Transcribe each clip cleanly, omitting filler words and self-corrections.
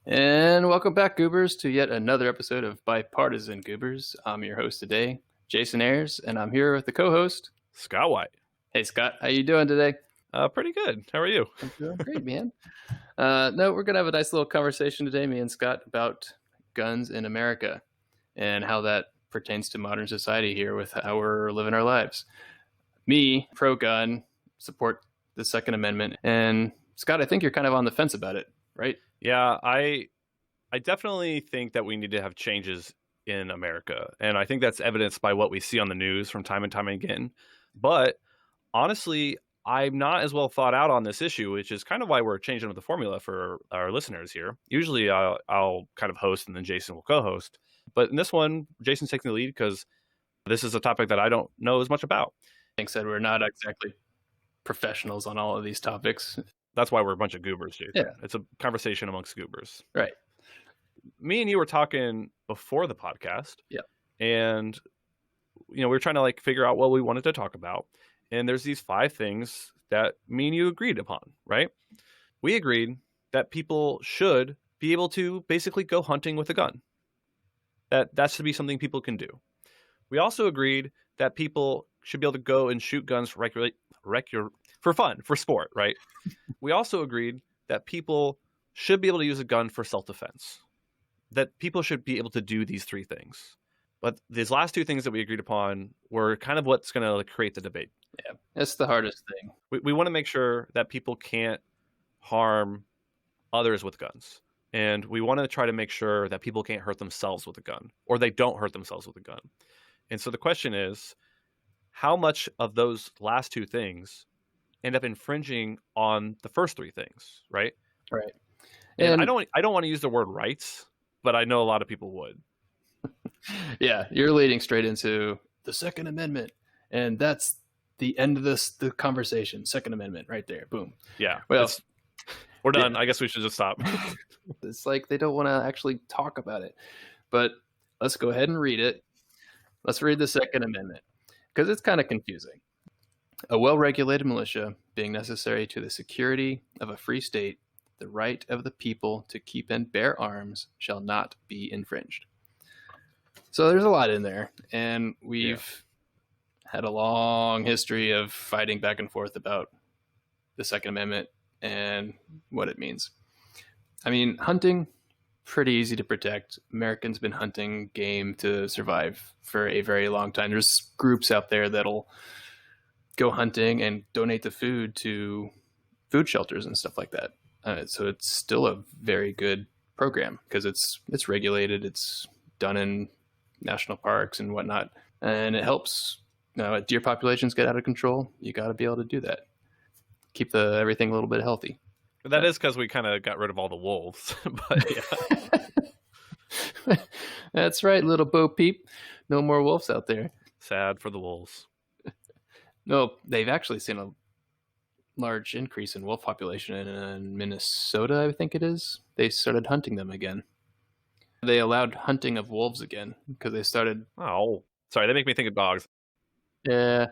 And welcome back, Goobers, to yet another episode of Bipartisan Goobers. I'm your host today, Jason Ayers, and I'm here with the co-host, Scott White. Hey, Scott. How you doing today? Pretty good. How are you? I'm doing great, man. We're going to have a nice little conversation today, me and Scott, about guns in America and how that pertains to modern society here with how we're living our lives. Me, pro-gun, support the Second Amendment. And Scott, I think you're kind of on the fence about it, right? Yeah, I definitely think that we need to have changes in America. And I think that's evidenced by what we see on the news from time and time again. But honestly, I'm not as well thought out on this issue, which is kind of why we're changing up the formula for our listeners here. Usually I'll kind of host and then Jason will co-host. But in this one, Jason's taking the lead because this is a topic that I don't know as much about. Like I said, we're not exactly professionals on all of these topics. That's why we're a bunch of goobers, Jason. Yeah. It's a conversation amongst goobers. Right. Me and you were talking before the podcast. Yeah. And, we were trying to figure out what we wanted to talk about. And there's these 5 things that me and you agreed upon, right? We agreed that people should be able to basically go hunting with a gun. That should be something people can do. We also agreed that people should be able to go and shoot guns for fun, for sport, right? We also agreed that people should be able to use a gun for self-defense. That people should be able to do these 3 things. But these last 2 things that we agreed upon were kind of what's going to create the debate. Yeah, that's the hardest thing. We want to make sure that people can't harm others with guns. And we want to try to make sure that people can't hurt themselves with a gun, or they don't hurt themselves with a gun. And so the question is, how much of those last 2 things end up infringing on the first 3 things, right? Right. And I don't want to use the word rights, but I know a lot of people would. Yeah, you're leading straight into the Second Amendment, and that's the end of the conversation. Second Amendment, right there. Boom. Yeah. Well, we're done. Yeah. I guess we should just stop. It's like they don't want to actually talk about it, but let's go ahead and read it. Let's read the Second Amendment because it's kind of confusing. A well-regulated militia being necessary to the security of a free state, the right of the people to keep and bear arms shall not be infringed. So there's a lot in there, and we've had a long history of fighting back and forth about the Second Amendment and what it means. I mean, hunting, pretty easy to protect. Americans been hunting game to survive for a very long time. There's groups out there that'll go hunting and donate the food to food shelters and stuff like that. So it's still a very good program because it's regulated. It's done in national parks and whatnot, and it helps. Deer populations get out of control. You got to be able to do that. Keep everything a little bit healthy. That is because we kind of got rid of all the wolves. But yeah. That's right, little Bo Peep. No more wolves out there. Sad for the wolves. No, they've actually seen a large increase in wolf population in Minnesota, I think it is. They started hunting them again. They allowed hunting of wolves again because they started. Oh, sorry. They make me think of dogs. Yeah.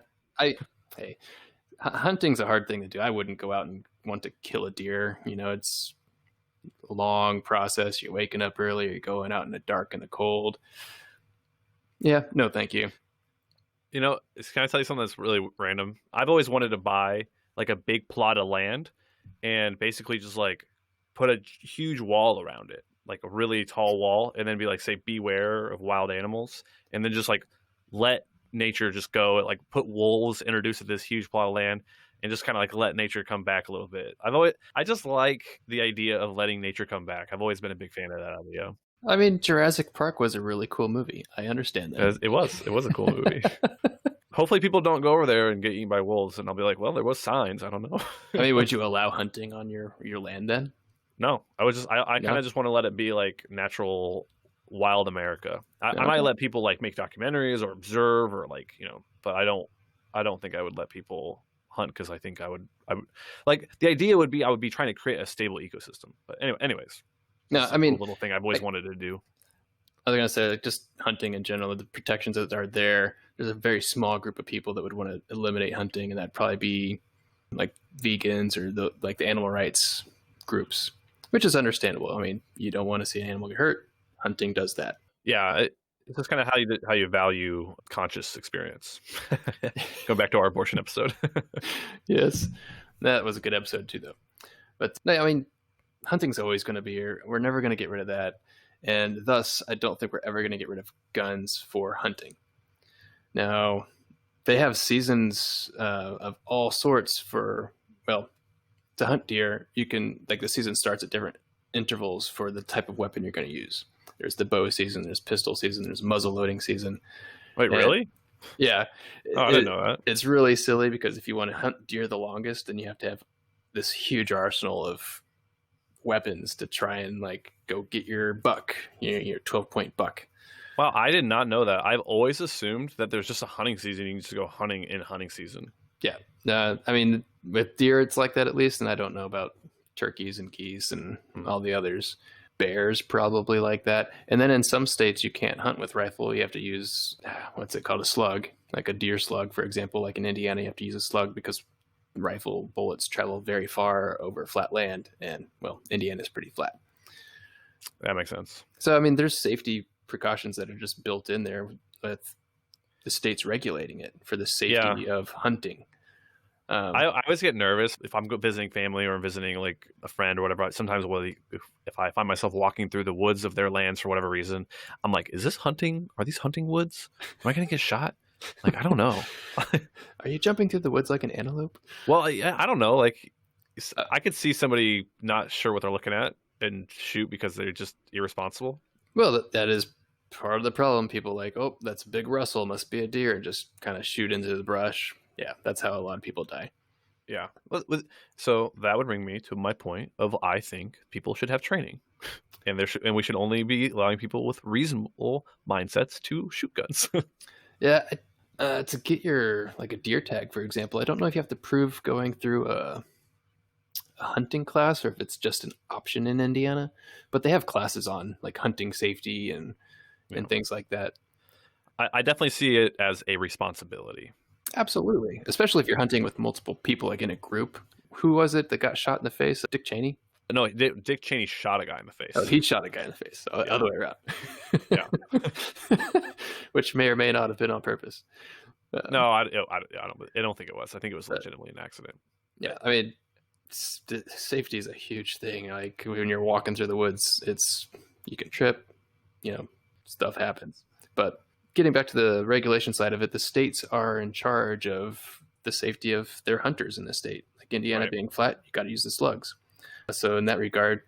Hunting's a hard thing to do. I wouldn't go out and want to kill a deer. It's a long process. You're waking up early. You're going out in the dark and the cold. Yeah. No, thank you. Can I tell you something that's really random? I've always wanted to buy a big plot of land and basically just put a huge wall around it. A really tall wall, and then be say beware of wild animals, and then just let nature just go, put wolves introduced to this huge plot of land, and just kind of let nature come back a little bit. I just like the idea of letting nature come back. I've always been a big fan of that idea. I mean, Jurassic Park was a really cool movie. I understand that. It was a cool movie. Hopefully people don't go over there and get eaten by wolves, and I'll be well, there was signs. I don't know. I mean, would you allow hunting on your land then? No, I kind of just want to let it be natural wild America. I might let people make documentaries or observe or but I don't think I would let people hunt because I think I would the idea would be I would be trying to create a stable ecosystem. But anyways, no, I mean, a little thing I've always wanted to do. I was gonna say just hunting in general, the protections that are there. There's a very small group of people that would want to eliminate hunting, and that'd probably be vegans or the animal rights groups. which is understandable. I mean, you don't want to see an animal get hurt. Hunting does that. Yeah, it's just kind of how you value conscious experience. Go back to our abortion episode. Yes, that was a good episode too, though. But no, I mean, hunting's always going to be here. We're never going to get rid of that, and thus, I don't think we're ever going to get rid of guns for hunting. Now, they have seasons of all sorts for, well, to hunt deer. You can, like, the season starts at different intervals for the type of weapon you're going to use. There's the bow season, there's pistol season, there's muzzle loading season. Wait, really? Yeah. Oh, I didn't know that. It's really silly because if you want to hunt deer the longest, then you have to have this huge arsenal of weapons to try and like go get your buck, your 12-point buck. Wow, I did not know that. I've always assumed that there's just a hunting season. You can just go hunting in hunting season. Yeah. I mean, with deer, it's like that at least, and I don't know about turkeys and geese and all the others. Bears probably like that. And then in some states, you can't hunt with rifle. You have to use, what's it called, a slug, like a deer slug, for example. Like in Indiana, you have to use a slug because rifle bullets travel very far over flat land. And, well, Indiana's pretty flat. That makes sense. So, I mean, there's safety precautions that are just built in there with the states regulating it for the safety of hunting. I always get nervous if I'm visiting family or visiting like a friend or whatever. Sometimes if I find myself walking through the woods of their lands for whatever reason, I'm like, is this hunting? Are these hunting woods? Am I going to get shot? Like, I don't know. Are you jumping through the woods like an antelope? Well, I don't know. Like, I could see somebody not sure what they're looking at and shoot because they're just irresponsible. Well, that is part of the problem. People like, oh, that's a big rustle, must be a deer, and just kind of shoot into the brush. Yeah, that's how a lot of people die. Yeah. So that would bring me to my point of I think people should have training, and we should only be allowing people with reasonable mindsets to shoot guns. Yeah, to get your like a deer tag, for example, I don't know if you have to prove going through a hunting class or if it's just an option in Indiana, but they have classes on like hunting safety and things like that. I definitely see it as a responsibility. Absolutely. Especially if you're hunting with multiple people, like in a group. Who was it that got shot in the face? Dick Cheney? No, Dick Cheney shot a guy in the face. Oh, he shot a guy in the face. Oh, Yeah. Other way around. Yeah. Which may or may not have been on purpose. No, I don't think it was. I think it was legitimately an accident. Yeah, I mean, safety is a huge thing. Like when you're walking through the woods, you can trip, stuff happens. But getting back to the regulation side of it, the states are in charge of the safety of their hunters in the state. Like Indiana being flat, you got to use the slugs. So in that regard,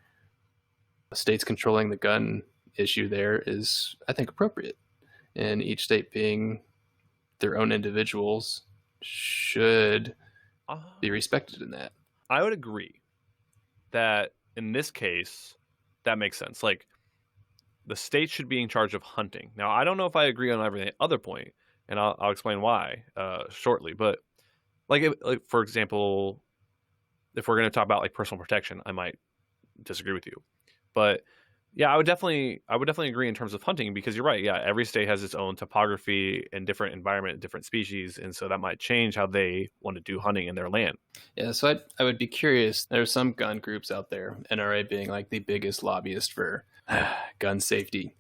states controlling the gun issue there is, I think, appropriate. And each state being their own individuals should be respected in that. I would agree that in this case, that makes sense. Like, the state should be in charge of hunting. Now, I don't know if I agree on every other point, and I'll explain why shortly. But like for example, if we're going to talk about like personal protection, I might disagree with you. But yeah, I would definitely agree in terms of hunting because you're right. Yeah, every state has its own topography and different environment, different species, and so that might change how they want to do hunting in their land. Yeah, so I would be curious. There's some gun groups out there, NRA being like the biggest lobbyist for gun safety.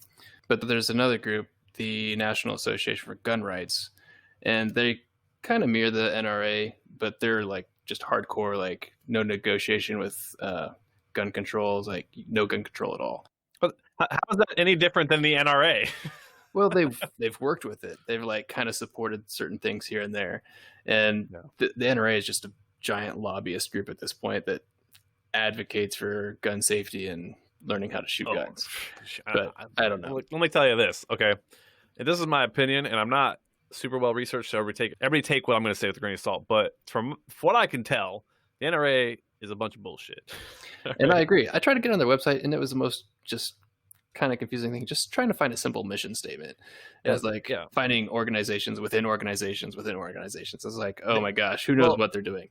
But there's another group, the National Association for Gun Rights, and they kind of mirror the NRA, but they're like just hardcore, like no negotiation with gun controls, like no gun control at all. But how is that any different than the NRA? Well, they've worked with it. They've like kind of supported certain things here and there, and the NRA is just a giant lobbyist group at this point that advocates for gun safety and learning how to shoot guns. But I don't know. Let me tell you this, okay? And this is my opinion, and I'm not super well researched, so everybody take what I'm going to say with a grain of salt. But from what I can tell, the NRA is a bunch of bullshit. And I agree. I tried to get on their website, and it was the most just kind of confusing thing. Just trying to find a simple mission statement. It was like finding organizations within organizations within organizations. I was like, oh my gosh, who knows what they're doing?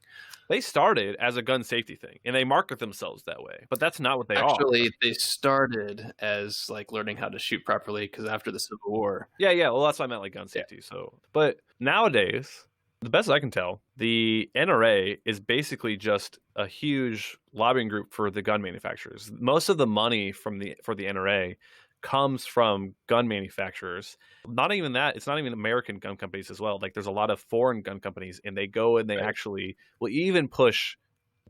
They started as a gun safety thing, and they market themselves that way. But that's not what they are. Actually, they started as like learning how to shoot properly because after the Civil War. Yeah. Well, that's what I meant, like gun safety. Yeah. So, but nowadays, The best I can tell, the NRA is basically just a huge lobbying group for the gun manufacturers. Most of the money for the NRA comes from gun manufacturers. Not even that, it's not even American gun companies as well. Like there's a lot of foreign gun companies, and they go and they Right. actually will even push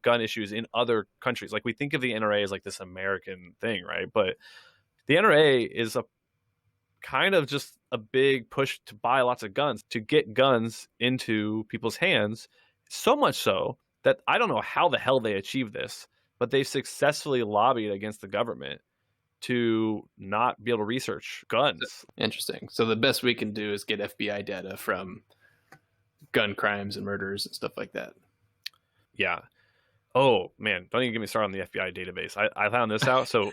gun issues in other countries. Like we think of the NRA as like this American thing, right? But the NRA is a kind of just a big push to buy lots of guns, to get guns into people's hands. So much so that I don't know how the hell they achieved this, but they've successfully lobbied against the government to not be able to research guns. Interesting. So the best we can do is get FBI data from gun crimes and murders and stuff like that. Yeah. Oh man, don't even get me started on the FBI database. I found this out. So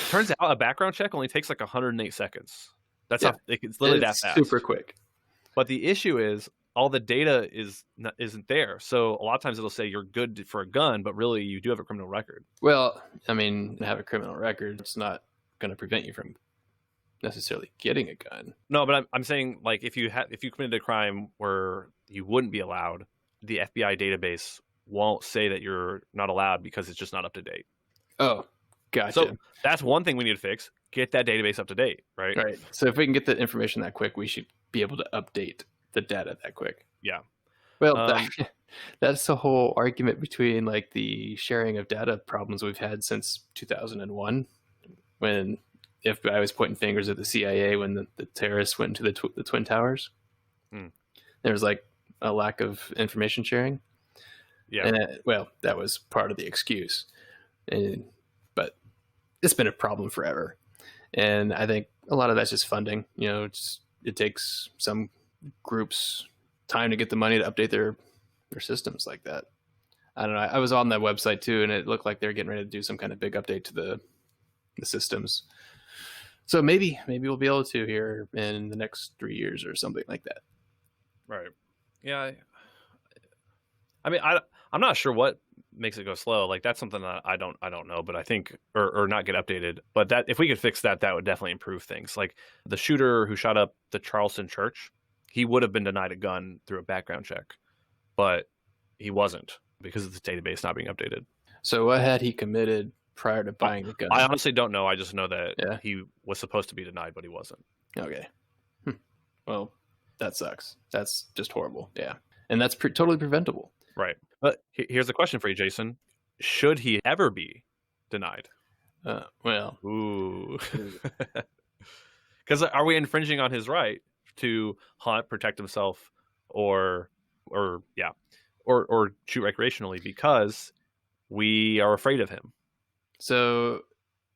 turns out a background check only takes like 108 seconds. That's Yeah. how it's literally that It's fast. super quick. But the issue is all the data isn't there. So a lot of times it'll say you're good for a gun, but really you do have a criminal record. Well, I mean, have a criminal record. It's not going to prevent you from necessarily getting a gun. No, but I'm saying like if you committed a crime where you wouldn't be allowed, the FBI database won't say that you're not allowed because it's just not up to date. Oh, gotcha. So that's one thing we need to fix. Get that database up to date, right? Right. So if we can get the information that quick, we should be able to update the data that quick. Yeah. Well, that's the whole argument between like the sharing of data problems we've had since 2001, when the FBI was pointing fingers at the CIA when the terrorists went to the Twin Towers. There was like a lack of information sharing. Yeah. And well, that was part of the excuse. But it's been a problem forever. And I think a lot of that's just funding. You know, it takes some groups time to get the money to update their systems like that. I don't know. I was on that website too, and it looked like they're getting ready to do some kind of big update to the systems. So maybe we'll be able to here in the next 3 years or something like that. Right. Yeah. I mean, I'm not sure what makes it go slow. Like that's something that I don't know, but I think or not get updated. But that if we could fix that, that would definitely improve things. Like the shooter who shot up the Charleston church, he would have been denied a gun through a background check, but he wasn't because of the database not being updated. So what had he committed prior to buying the gun? I honestly don't know. I just know that he was supposed to be denied, but he wasn't. Okay. Well, that sucks. That's just horrible. Yeah. And that's totally preventable. Right. But here's a question for you, Jason. Should he ever be denied? Well. Ooh. Because are we infringing on his right to hunt, protect himself, or shoot recreationally because we are afraid of him? So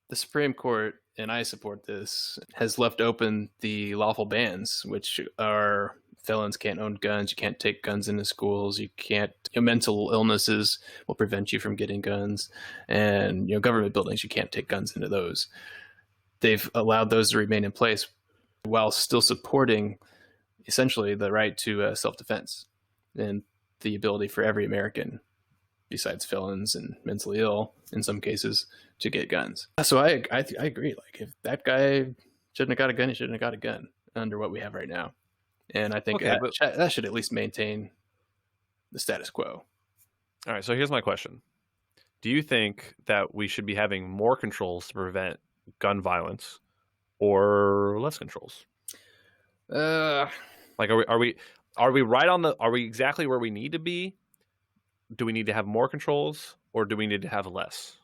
the Supreme Court, and I support this, has left open the lawful bans, which are felons can't own guns, you can't take guns into schools, you can't, mental illnesses will prevent you from getting guns, and government buildings, you can't take guns into those. They've allowed those to remain in place while still supporting essentially the right to self-defense and the ability for every American, besides felons and mentally ill in some cases, to get guns. So I agree. Like if that guy shouldn't have got a gun, he shouldn't have got a gun under what we have right now. And I think that should at least maintain the status quo. All right. So here's my question. Do you think that we should be having more controls to prevent gun violence or less controls? Like, are we right on the, are we exactly where we need to be? Do we need to have more controls or do we need to have less?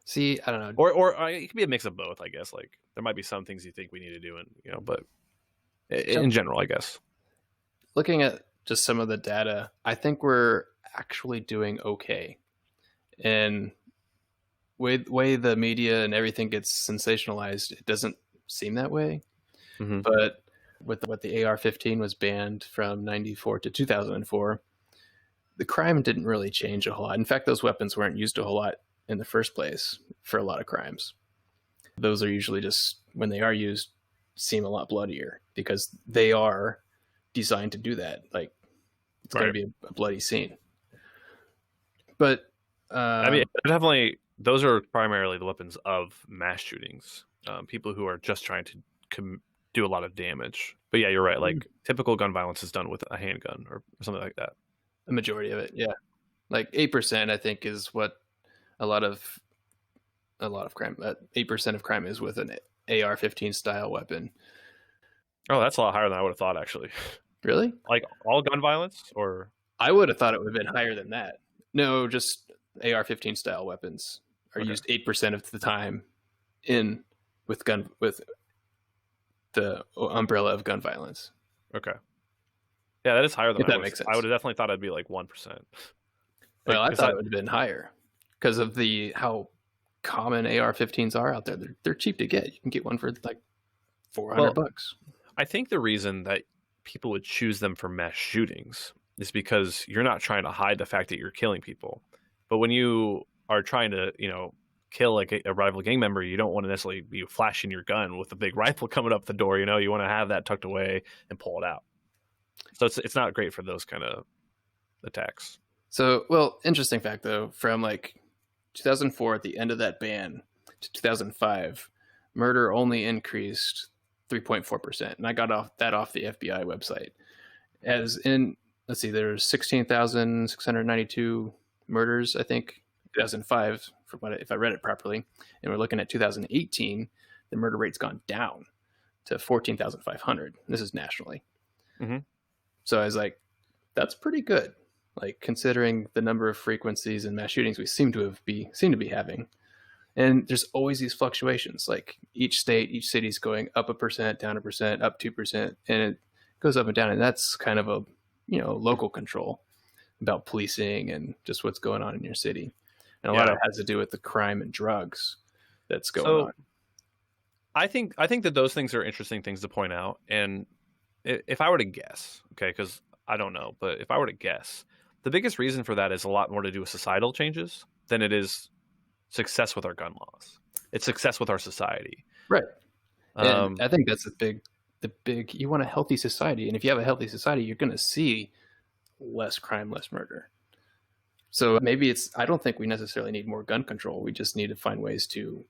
See, I don't know. Or it could be a mix of both, I guess. Like there might be some things you think we need to do, and but in general, I guess. Looking at just some of the data, I think we're actually doing okay. And way the media and everything gets sensationalized, it doesn't seem that way. Mm-hmm. But with what the AR-15 was banned from 94 to 2004, the crime didn't really change a whole lot. In fact, those weapons weren't used a whole lot in the first place for a lot of crimes. Those are usually just, when they are used, seem a lot bloodier because they are designed to do that. Like it's going to be a bloody scene. But I mean, definitely, those are primarily the weapons of mass shootings. People who are just trying to do a lot of damage. But yeah, you're right. Like typical gun violence is done with a handgun or something like that. A majority of it, yeah. Like 8%, I think, is what a lot of crime. 8% of crime is with an AR-15 style weapon. Oh, that's a lot higher than I would have thought, actually. Really? Like all gun violence, or I would have thought it would have been higher than that. No, just AR-15 style weapons are Okay. used 8% of the time with the umbrella of gun violence. okay. Yeah, that is higher than If that makes sense. I would have definitely thought it'd be like 1%. Well, I thought it would have been higher because of how common AR-15s are out there. They're cheap to get. You can get one for like $400. I think the reason that people would choose them for mass shootings is because you're not trying to hide the fact that you're killing people. But when you are trying to, kill like a rival gang member, you don't want to necessarily be flashing your gun with a big rifle coming up the door. You want to have that tucked away and pull it out. So it's not great for those kind of attacks. So, well, interesting fact though, from like 2004 at the end of that ban to 2005, murder only increased 3.4%, and I got that off the FBI website. As in, let's see, there's 16,692 murders, I think, 2005, if I read it properly, and we're looking at 2018, the murder rate's gone down to 14,500. This is nationally. Mm-hmm. So I was like, that's pretty good, like considering the number of frequencies and mass shootings we seem to be having. And there's always these fluctuations. Like each city's going up 1%, down 1%, up 2%, and it goes up and down. And that's kind of a local control about policing and just what's going on in your city. And a lot of it has to do with the crime and drugs that's going on. I think that those things are interesting things to point out. And if I were to guess, okay, because I don't know, but if I were to guess, the biggest reason for that is a lot more to do with societal changes than it is success with our gun laws. It's success with our society. Right. And I think that's the big, you want a healthy society. And if you have a healthy society, you're going to see less crime, less murder. So maybe I don't think we necessarily need more gun control. We just need to find ways to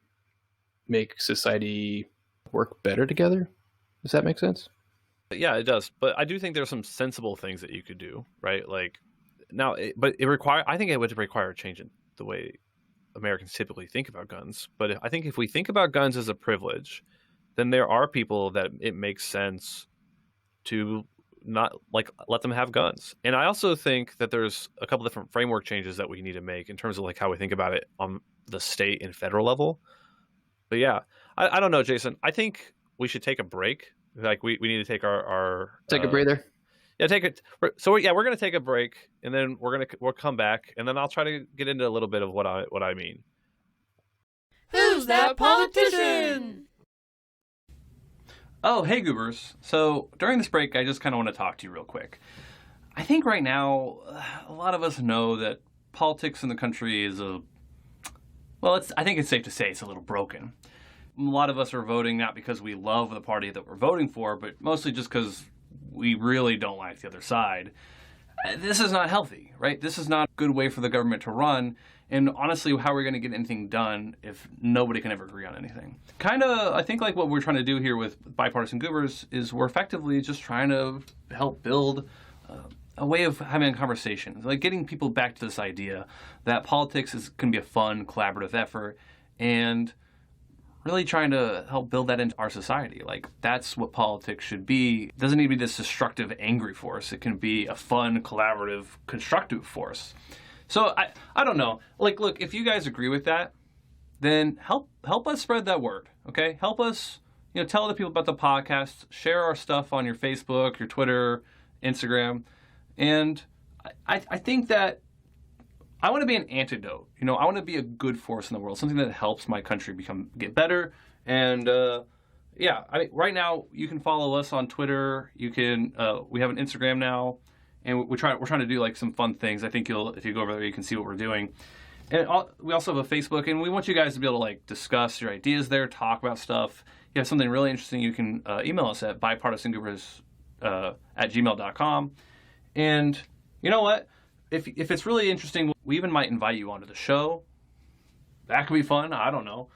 make society work better together. Does that make sense? Yeah, it does. But I do think there's some sensible things that you could do, right? Like now, I think it would require a change in the way Americans typically think about guns. But I think if we think about guns as a privilege, then there are people that it makes sense to not like let them have guns. And I also think that there's a couple different framework changes that we need to make in terms of like how we think about it on the state and federal level. But yeah, I don't know, Jason. I think we should take a break. Like we need to take our take a breather. Yeah, take it. So we're going to take a break, and then we'll come back, and then I'll try to get into a little bit of what I mean. Who's that politician? Oh, hey, Goobers. So during this break, I just kind of want to talk to you real quick. I think right now, a lot of us know that politics in the country is I think it's safe to say it's a little broken. A lot of us are voting not because we love the party that we're voting for, but mostly just because we really don't like the other side. This is not healthy, right? This is not a good way for the government to run. And honestly, how are we going to get anything done if nobody can ever agree on anything? I think like what we're trying to do here with Bipartisan Goobers is we're effectively just trying to help build a way of having a conversation, like getting people back to this idea that politics can be a fun, collaborative effort, and really trying to help build that into our society. Like, that's what politics should be. It doesn't need to be this destructive, angry force. It can be a fun, collaborative, constructive force. So I don't know. Like, look, if you guys agree with that, then help us spread that word, okay? Help us, tell other people about the podcast, share our stuff on your Facebook, your Twitter, Instagram. And I think that I want to be an antidote. I want to be a good force in the world, something that helps my country get better. And right now you can follow us on Twitter. You can we have an Instagram now, and we're trying to do like some fun things. I think if you go over there, you can see what we're doing. And we also have a Facebook, and we want you guys to be able to like discuss your ideas there, talk about stuff. If you have something really interesting, you can email us at bipartisangoobers@gmail.com. And you know what? If it's really interesting, we even might invite you onto the show. That could be fun. I don't know.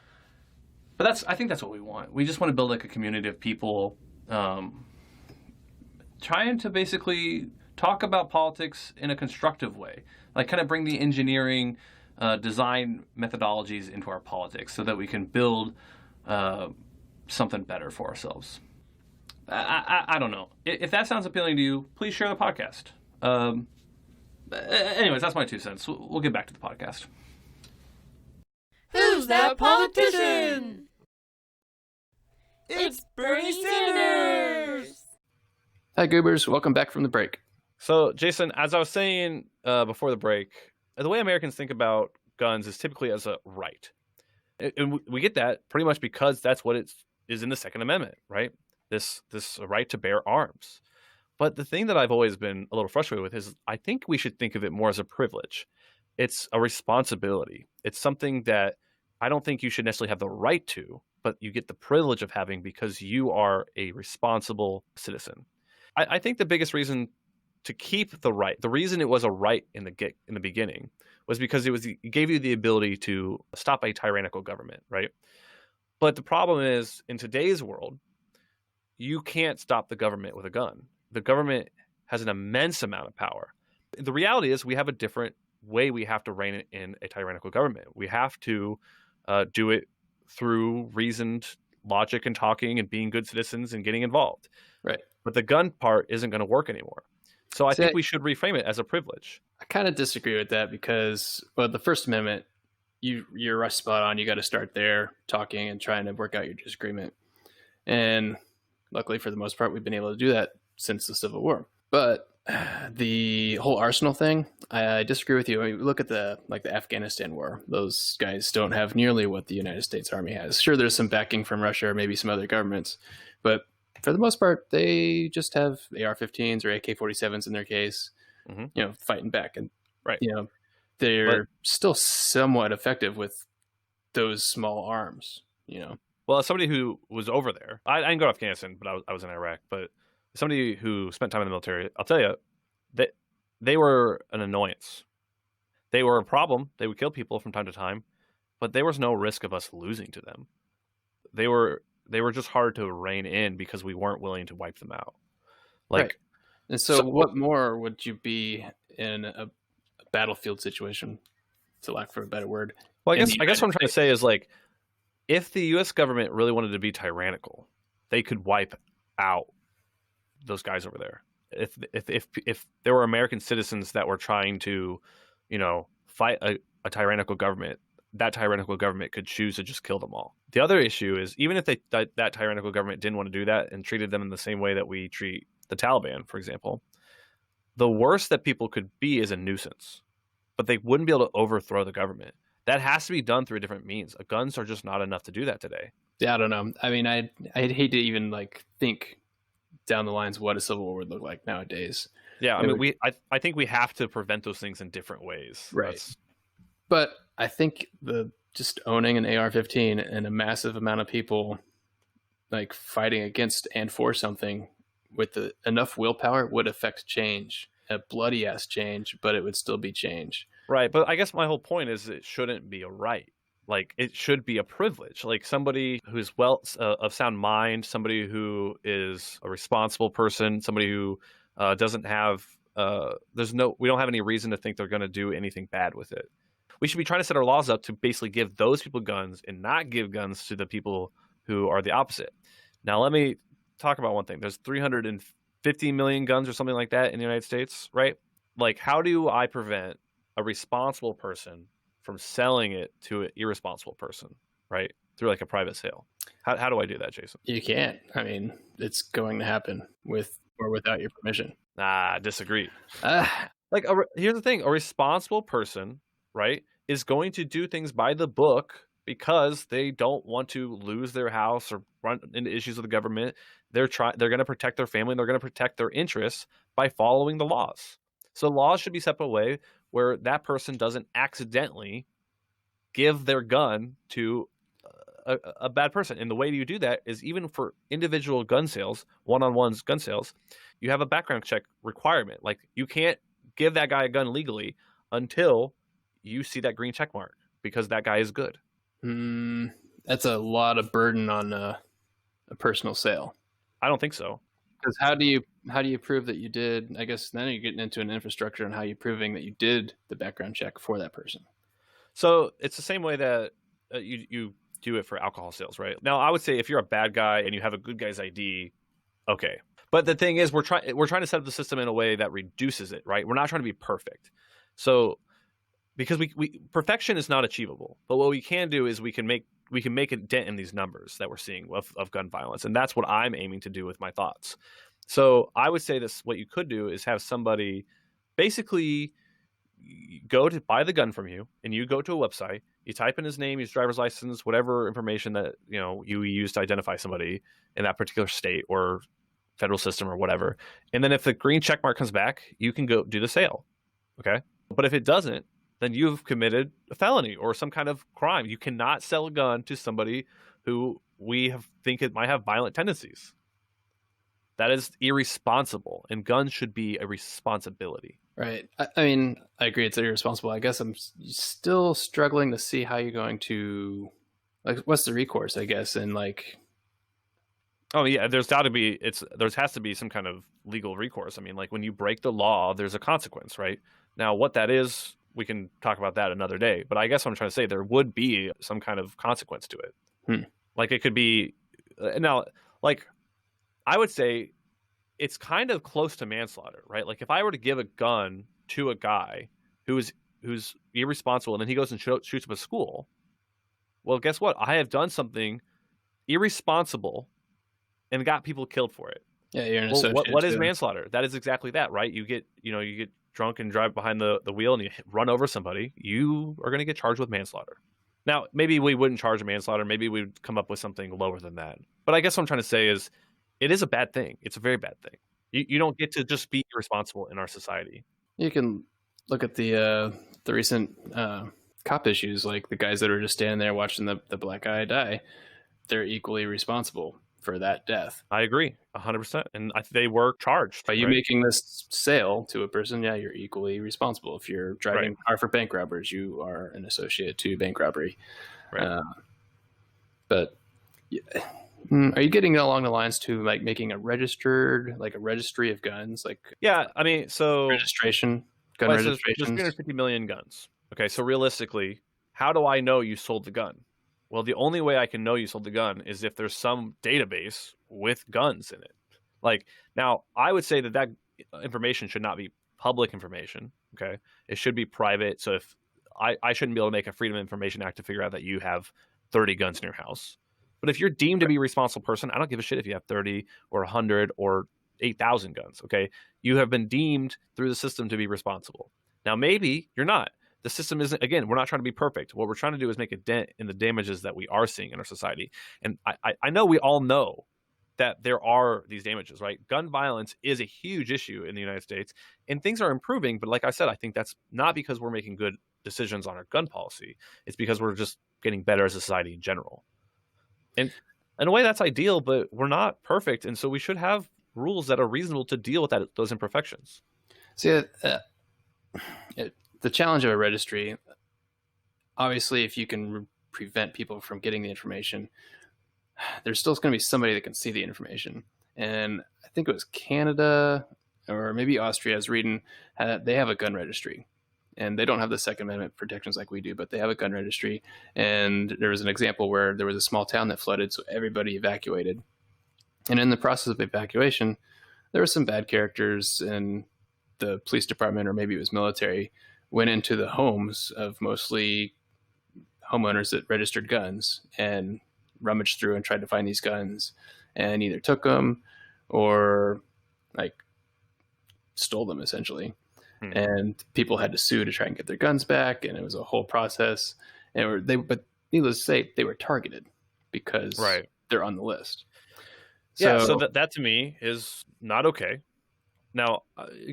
But I think that's what we want. We just want to build like a community of people trying to basically talk about politics in a constructive way, like kind of bring the engineering, design methodologies into our politics so that we can build something better for ourselves. I don't know. If that sounds appealing to you, please share the podcast. Anyways, that's my 2 cents. We'll get back to the podcast. Who's that politician? It's Bernie Sanders! Hi, Goobers. Welcome back from the break. So, Jason, as I was saying before the break, the way Americans think about guns is typically as a right. And we get that pretty much because that's what it is in the Second Amendment, right? This right to bear arms. But the thing that I've always been a little frustrated with is I think we should think of it more as a privilege. It's a responsibility. It's something that I don't think you should necessarily have the right to, but you get the privilege of having because you are a responsible citizen. I think the biggest reason to keep the right, the reason it was a right in the beginning, was because it gave you the ability to stop a tyrannical government, right? But the problem is, in today's world, you can't stop the government with a gun. The government has an immense amount of power. The reality is we have a different way we have to rein in a tyrannical government. We have to do it through reasoned logic and talking and being good citizens and getting involved. Right. But the gun part isn't going to work anymore. So I think we should reframe it as a privilege. I kind of disagree with that because, well, the First Amendment, you're spot on. You got to start there, talking and trying to work out your disagreement. And luckily, for the most part, we've been able to do that since the Civil War. But the whole arsenal thing, I disagree with you. I mean, look at the Afghanistan war. Those guys don't have nearly what the United States Army has. Sure, there's some backing from Russia or maybe some other governments, but for the most part, they just have AR-15s or AK-47s in their case, fighting back. And, they're still somewhat effective with those small arms, Well, as somebody who was over there, I didn't go to Afghanistan, but I was in Iraq. But somebody who spent time in the military, I'll tell you that they were an annoyance. They were a problem. They would kill people from time to time, but there was no risk of us losing to them. They were just hard to rein in because we weren't willing to wipe them out. Right. And so what more would you be in a battlefield situation, to lack for a better word? Well, I guess what I'm trying to say is, like, if the U.S. government really wanted to be tyrannical, they could wipe out those guys over there. If there were American citizens that were trying to, fight a tyrannical government, that tyrannical government could choose to just kill them all. The other issue is, even if that tyrannical government didn't want to do that and treated them in the same way that we treat the Taliban, for example, the worst that people could be is a nuisance, but they wouldn't be able to overthrow the government. That has to be done through different means. Guns are just not enough to do that today. Yeah, I don't know. I mean, I'd hate to even think down the lines what a civil war would look like nowadays. Yeah, I think we have to prevent those things in different ways. Right. But I think just owning an AR-15 and a massive amount of people fighting against and for something with enough willpower would affect change, a bloody ass change, but it would still be change. Right. But I guess my whole point is it shouldn't be a right. It should be a privilege. Somebody who's of sound mind, somebody who is a responsible person, somebody who doesn't have we don't have any reason to think they're going to do anything bad with it. We should be trying to set our laws up to basically give those people guns and not give guns to the people who are the opposite. Now, let me talk about one thing. There's 350 million guns or something like that in the United States, right? How do I prevent a responsible person from selling it to an irresponsible person, right? Through a private sale. How do I do that, Jason? You can't. I mean, it's going to happen with or without your permission. Disagree. Here's the thing. A responsible person, right, is going to do things by the book because they don't want to lose their house or run into issues with the government. They're going to protect their family, and they're going to protect their interests by following the laws. So laws should be set up a way where that person doesn't accidentally give their gun to a bad person. And the way you do that is, even for individual gun sales, one-on-one gun sales, you have a background check requirement. You can't give that guy a gun legally until you see that green check mark, because that guy is good. That's a lot of burden on a personal sale. I don't think so. Because how do you prove that you did? I guess then you're getting into an infrastructure on how you're proving that you did the background check for that person. So it's the same way that you do it for alcohol sales, right? Now, I would say if you're a bad guy and you have a good guy's ID, okay. But the thing is, we're trying to set up the system in a way that reduces it, right? We're not trying to be perfect. So because we perfection is not achievable, but what we can do is we can make a dent in these numbers that we're seeing of gun violence, and that's what I'm aiming to do with my thoughts. So I would say this: what you could do is have somebody basically go to buy the gun from you, and you go to a website, you type in his name, his driver's license, whatever information that you use to identify somebody in that particular state or federal system or whatever, and then if the green check mark comes back, you can go do the sale. Okay, but if it doesn't, then you've committed a felony or some kind of crime. You cannot sell a gun to somebody who think it might have violent tendencies. That is irresponsible, and guns should be a responsibility. Right. I mean, I agree it's irresponsible. I guess I'm still struggling to see how you're going to, like, what's the recourse, I guess, and like. Oh yeah, there has to be some kind of legal recourse. I mean, like when you break the law, there's a consequence, right? Now, what that is, we can talk about that another day. But I guess what I'm trying to say, there would be some kind of consequence to it. Like it could be now, like I would say it's kind of close to manslaughter, right? Like if I were to give a gun to a guy who's irresponsible and then he goes and shoots up a school, well, guess what? I have done something irresponsible and got people killed for it. Yeah, you're an associate. What is manslaughter? That is exactly that, right? You get drunk and drive behind the wheel and you run over somebody, you are going to get charged with manslaughter. Now, maybe we wouldn't charge a manslaughter. Maybe we'd come up with something lower than that. But I guess what I'm trying to say is it is a bad thing. It's a very bad thing. You don't get to just be irresponsible in our society. You can look at the recent cop issues, like the guys that are just standing there watching the black guy die. They're equally responsible for that death. I agree 100%. And they were charged. By you making this sale to a person, yeah, you're equally responsible. If you're driving a car for bank robbers, you are an associate to bank robbery. Right. But yeah. Are you getting along the lines to like making a registry of guns? Like yeah, I mean, so registration, gun registrations. registrations. There's 350 million guns. Okay, so realistically, how do I know you sold the gun? Well, the only way I can know you sold the gun is if there's some database with guns in it. Like now, I would say that information should not be public information. Okay, it should be private. So if I shouldn't be able to make a Freedom of Information Act to figure out that you have 30 guns in your house. But if you're deemed to be a responsible person, I don't give a shit if you have 30 or 100 or 8,000 guns, okay? You have been deemed through the system to be responsible. Now, maybe you're not. The system isn't, again, we're not trying to be perfect. What we're trying to do is make a dent in the damages that we are seeing in our society. And I know we all know that there are these damages, right? Gun violence is a huge issue in the United States, and things are improving. But like I said, I think that's not because we're making good decisions on our gun policy. It's because we're just getting better as a society in general. And in a way, that's ideal, but we're not perfect. And so we should have rules that are reasonable to deal with those imperfections. See, the challenge of a registry, obviously, if you can prevent people from getting the information, there's still going to be somebody that can see the information. And I think it was Canada or maybe Austria, I was reading, they have a gun registry. And they don't have the Second Amendment protections like we do, but they have a gun registry. And there was an example where there was a small town that flooded, so everybody evacuated. And in the process of evacuation, there were some bad characters, and the police department, or maybe it was military, went into the homes of mostly homeowners that registered guns and rummaged through and tried to find these guns, and either took them or like stole them essentially. And people had to sue to try and get their guns back, and it was a whole process. But needless to say, they were targeted because they're on the list. So that to me is not okay. Now,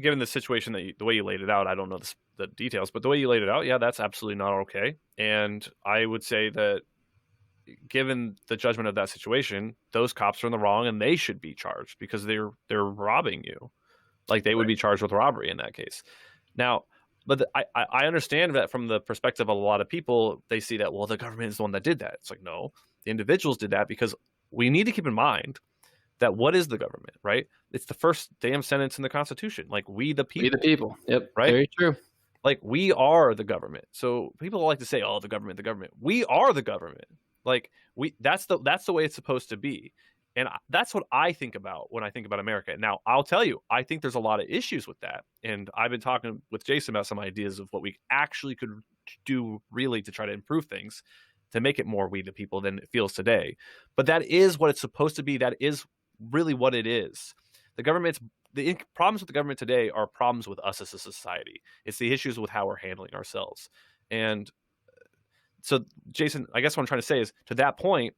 given the situation the way you laid it out, I don't know the details, but the way you laid it out, yeah, that's absolutely not okay. And I would say that given the judgment of that situation, those cops are in the wrong, and they should be charged because they're robbing you. Like they would be charged with robbery in that case. Now, but I understand that from the perspective of a lot of people, they see that, well, the government is the one that did that. It's like, no, the individuals did that because we need to keep in mind that what is the government, right? It's the first damn sentence in the Constitution. Like, we the people. We the people. Yep. Right? Very true. Like, we are the government. So people like to say, "Oh, the government, the government." We are the government. Like, that's the way it's supposed to be. And that's what I think about when I think about America. Now, I'll tell you, I think there's a lot of issues with that. And I've been talking with Jason about some ideas of what we actually could do really to try to improve things, to make it more we the people than it feels today. But that is what it's supposed to be. That is really what it is. The problems with the government today are problems with us as a society. It's the issues with how we're handling ourselves. And so, Jason, I guess what I'm trying to say is, to that point,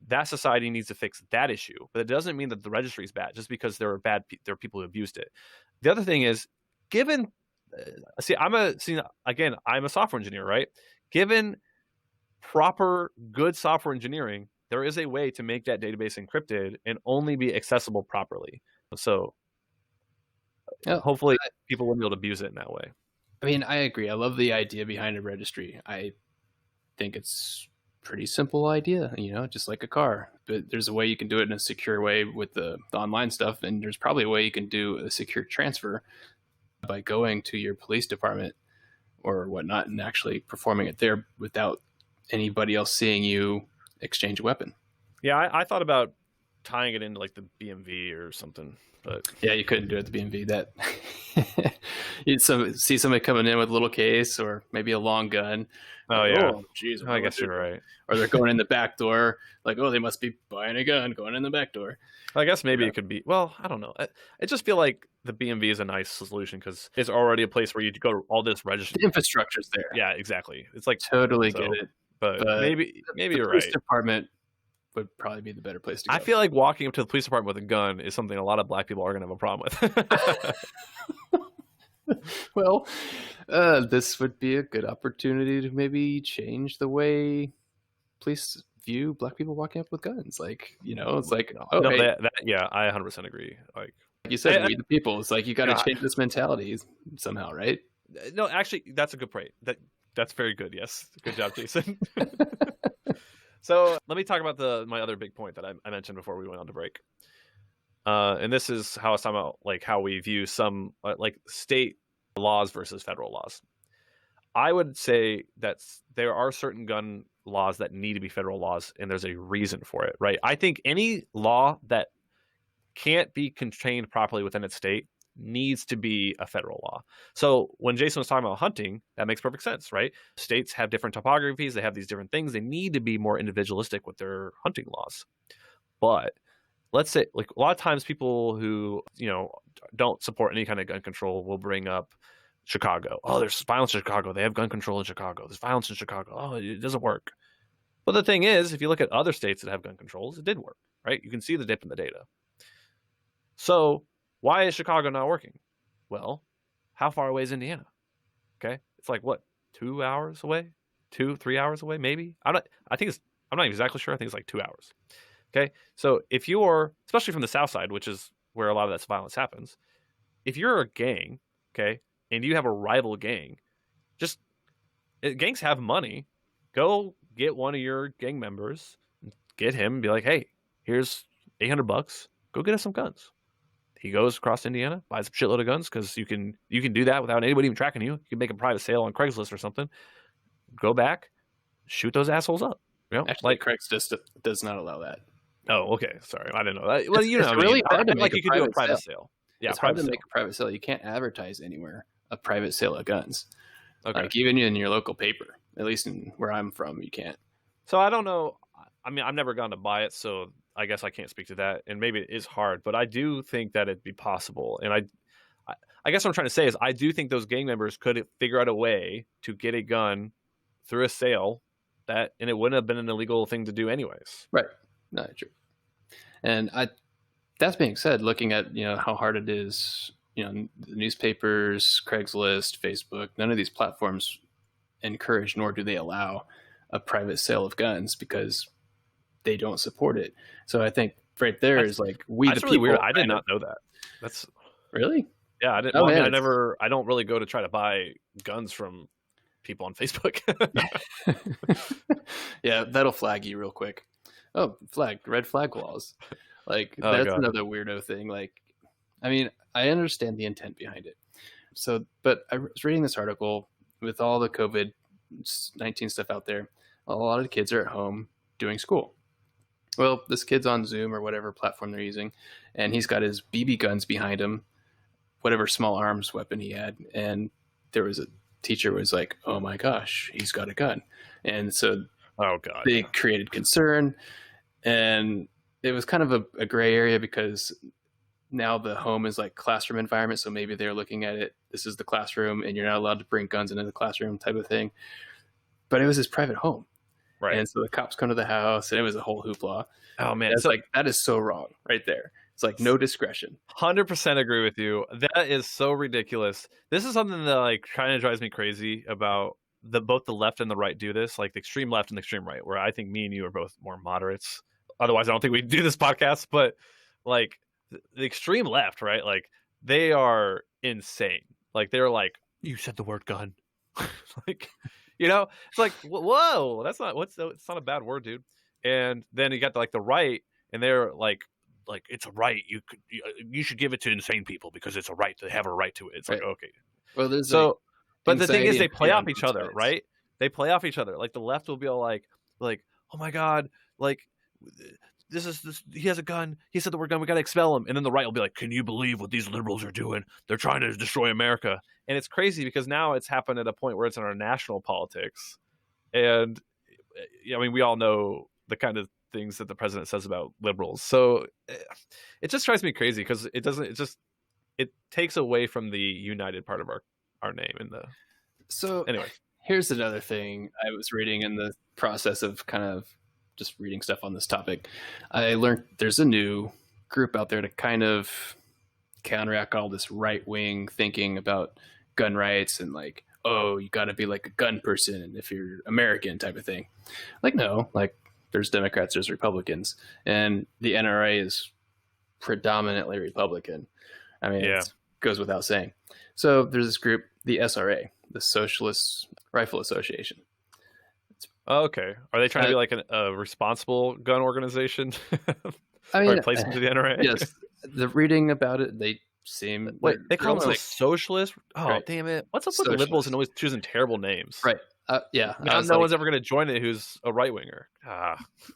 that society needs to fix that issue. But it doesn't mean that the registry is bad just because there are people who abused it. The other thing is, given I'm a software engineer, right? Given proper good software engineering, there is a way to make that database encrypted and only be accessible properly. So hopefully people wouldn't be able to abuse it in that way. I mean, I agree. I love the idea behind a registry. I think it's a pretty simple idea, just like a car. But there's a way you can do it in a secure way with the online stuff, and there's probably a way you can do a secure transfer by going to your police department or whatnot and actually performing it there without anybody else seeing you exchange a weapon. Yeah, I thought about tying it into like the BMV or something, but yeah, you couldn't do it at the BMV. That you'd see somebody coming in with a little case or maybe a long gun. Oh yeah, geez, I guess you're right. Or they're going in the back door, like, oh, they must be buying a gun going in the back door. I guess maybe it could be. Well, I don't know. I just feel like the BMV is a nice solution because it's already a place where you go to all this registry. The infrastructure's there. Yeah, exactly. It's like totally get it. But maybe you're right. The police department would probably be the better place to go. I feel like walking up to the police department with a gun is something a lot of black people are going to have a problem with. Well, this would be a good opportunity to maybe change the way police view black people walking up with guns. Like, it's like, yeah, I 100% agree. Like you said, we the people. It's like you got to change this mentality somehow, right? No, actually, that's a good point. That's very good. Yes, good job, Jason. So let me talk about my other big point that I mentioned before we went on to break. And this is how I was talking about like how we view some like state laws versus federal laws. I would say that there are certain gun laws that need to be federal laws, and there's a reason for it, right? I think any law that can't be contained properly within its state needs to be a federal law. So when Jason was talking about hunting, that makes perfect sense, right? States have different topographies, they have these different things. They need to be more individualistic with their hunting laws. But let's say, like, a lot of times people who, don't support any kind of gun control will bring up Chicago. Oh, there's violence in Chicago. They have gun control in Chicago. There's violence in Chicago. Oh, it doesn't work. But the thing is, if you look at other states that have gun controls, it did work, right? You can see the dip in the data. So why is Chicago not working? Well, how far away is Indiana? Okay. It's like, what, 2 hours away? 3 hours away, maybe? I'm not exactly sure. I think it's like 2 hours. Okay. So if you're, especially from the South Side, which is where a lot of that violence happens, if you're a gang, okay, and you have a rival gang, gangs have money. Go get one of your gang members, get him, and be like, hey, here's $800. Go get us some guns. He goes across Indiana, buys a shitload of guns because you can do that without anybody even tracking you. You can make a private sale on Craigslist or something. Go back, shoot those assholes up. Actually, Craigslist does not allow that. Oh, okay. Sorry, I didn't know that. Well, it's really hard to make you could do a private sale. Yeah, it's hard to make a private sale. You can't advertise anywhere a private sale of guns. Okay. Like even in your local paper, at least in where I'm from, you can't. So I don't know. I mean, I've never gone to buy it, so I guess I can't speak to that. And maybe it is hard, but I do think that it'd be possible. And I guess what I'm trying to say is I do think those gang members could figure out a way to get a gun through a sale and it wouldn't have been an illegal thing to do anyways. Right. No, true. And that being said, looking at, how hard it is, the newspapers, Craigslist, Facebook, none of these platforms encourage nor do they allow a private sale of guns because they don't support it. So I think right there is like that's really weird. I did not know that. That's really? Yeah, I didn't. Oh, I don't really go to try to buy guns from people on Facebook. Yeah, that'll flag you real quick. oh, red flag laws. Like Oh, that's God. another weirdo thing. Like, I mean, I understand the intent behind it. So, but I was reading this article with all the COVID-19 stuff out there. A lot of the kids are at home doing school. Well, this kid's on Zoom or whatever platform they're using, and he's got his BB guns behind him, whatever small arms weapon he had. And there was a teacher was like, "Oh my gosh, he's got a gun," and so Oh, God. they created concern, and it was kind of a gray area because now the home is like classroom environment. So maybe they're looking at it. This is the classroom, and you're not allowed to bring guns into the classroom, type of thing. But it was his private home, Right. and so the cops come to the house, and it was a whole hoopla. Oh, man. It's like that is so wrong, right there. It's like no discretion. 100% agree with you. That is so ridiculous. This is something that like kind of drives me crazy about both the left and the right do this, like the extreme left and the extreme right, where I think me and you are both more moderates. Otherwise, I don't think we'd do this podcast. But like the extreme left, right? Like they are insane. Like they're like, you said the word gun. Like, it's like, whoa, it's not a bad word, dude. And then you got like the right, and they're like it's a right. You should give it to insane people because it's a right. They have a right to it. It's like, okay. Well, there's So, but the thing is, anxiety they and play fear off on each both other, sides. right? They play off each other. Like the left will be all like, oh my God, like this. He has a gun. He said the word gun. We got to expel him. And then the right will be like, can you believe what these liberals are doing? They're trying to destroy America. And it's crazy because now it's happened at a point where it's in our national politics. And I mean, we all know the kind of things that the president says about liberals. So it just drives me crazy because it takes away from the united part of our name in the. So Anyway, here's another thing I was reading in the process of kind of just reading stuff on this topic. I learned there's a new group out there to kind of counteract all this right-wing thinking about gun rights and like, oh, you got to be like a gun person if you're American type of thing. Like, no, like there's Democrats, there's Republicans, and the NRA is predominantly Republican. I mean, Yeah. it goes without saying. So there's this group, the SRA, the Socialist Rifle Association. okay. Are they trying to be like a responsible gun organization? I Or mean, replacement to the NRA? yes, the reading about it, they seem Wait, they call they're themselves like, socialist? Oh, Right. damn it. What's up with liberals Socialist. and always choosing terrible names? right. Yeah, I Now was no like, one's ever going to join it who's a right-winger.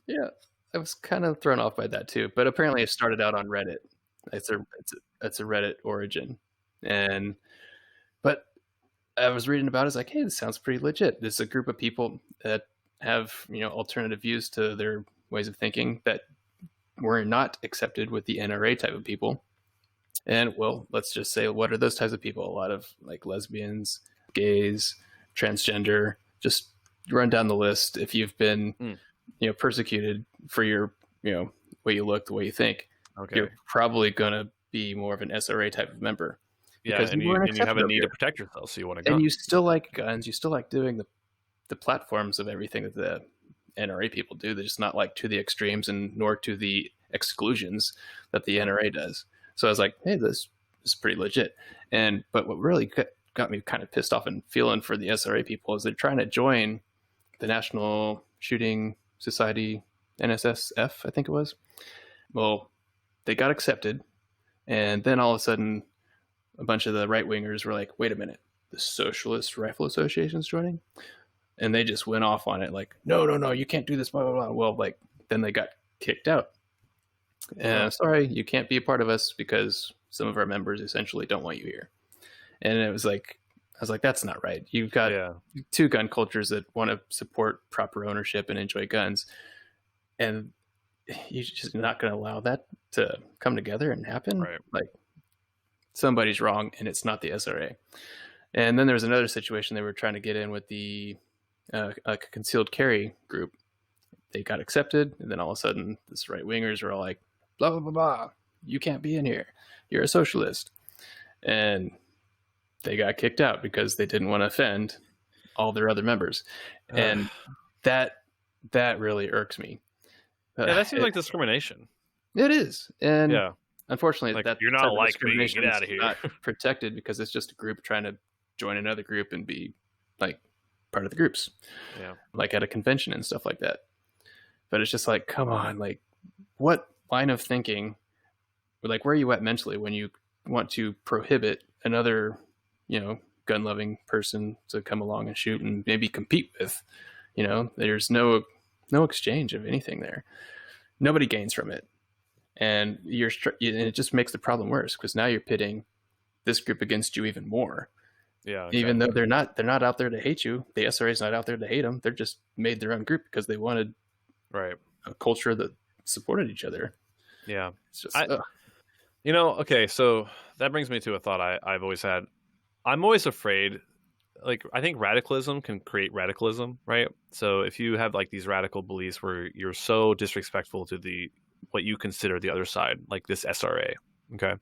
yeah, I was kind of thrown off by that too. But apparently, it started out on Reddit. It's a Reddit origin, but I was reading about it. It's like, hey, this sounds pretty legit. This is a group of people that have alternative views to their ways of thinking that were not accepted with the NRA type of people. And well, let's just say, what are those types of people? A lot of like lesbians, gays, transgender. Just run down the list. If you've been, persecuted for your, way you look, the way you think, Okay. you're probably gonna be more of an SRA type of member. Yeah, because and you you weren't have a accepted need up to here. protect yourself, so you want to go. And you still like guns. You still like doing the platforms of everything that the NRA people do. They're just not like to the extremes and nor to the exclusions that the NRA does. So I was like, hey, this is pretty legit. But what really got me kind of pissed off and feeling for the SRA people is they're trying to join the National Shooting Society, NSSF, I think it was. Well, they got accepted. And then all of a sudden, a bunch of the right-wingers were like, wait a minute, the Socialist Rifle Association is joining? And they just went off on it like, no, you can't do this, blah, blah, blah. Well, like, then they got kicked out. And sorry, you can't be a part of us because some of our members essentially don't want you here. And it was like, I was like, that's not right. You've got two gun cultures that want to support proper ownership and enjoy guns. And you're just not going to allow that to come together and happen. Right. Like, somebody's wrong, and it's not the SRA. And then there was another situation they were trying to get in with the concealed carry group. They got accepted, and then all of a sudden, this right-wingers were all like, blah, blah, blah, blah. You can't be in here. You're a socialist. And they got kicked out because they didn't want to offend all their other members. And that really irks me. Yeah, that seems like discrimination. It is. And unfortunately, Like, that you're not type of like me, discrimination get is outta here. not protected because it's just a group trying to join another group and be like part of the groups. Yeah. Like at a convention and stuff like that. But it's just like, come on, like, what line of thinking, or like, where are you at mentally when you want to prohibit another, gun loving person to come along and shoot and maybe compete with? There's no exchange of anything there. Nobody gains from it, and it just makes the problem worse, because now you're pitting this group against you even more. Yeah, exactly. Even though they're not out there to hate you. The SRA is not out there to hate them. They're just made their own group because they wanted right a culture that supported each other. Yeah. It's just okay, so that brings me to a thought I've always had. I'm always afraid, like, I think radicalism can create radicalism, right? So if you have like these radical beliefs where you're so disrespectful to what you consider the other side, like this SRA, okay,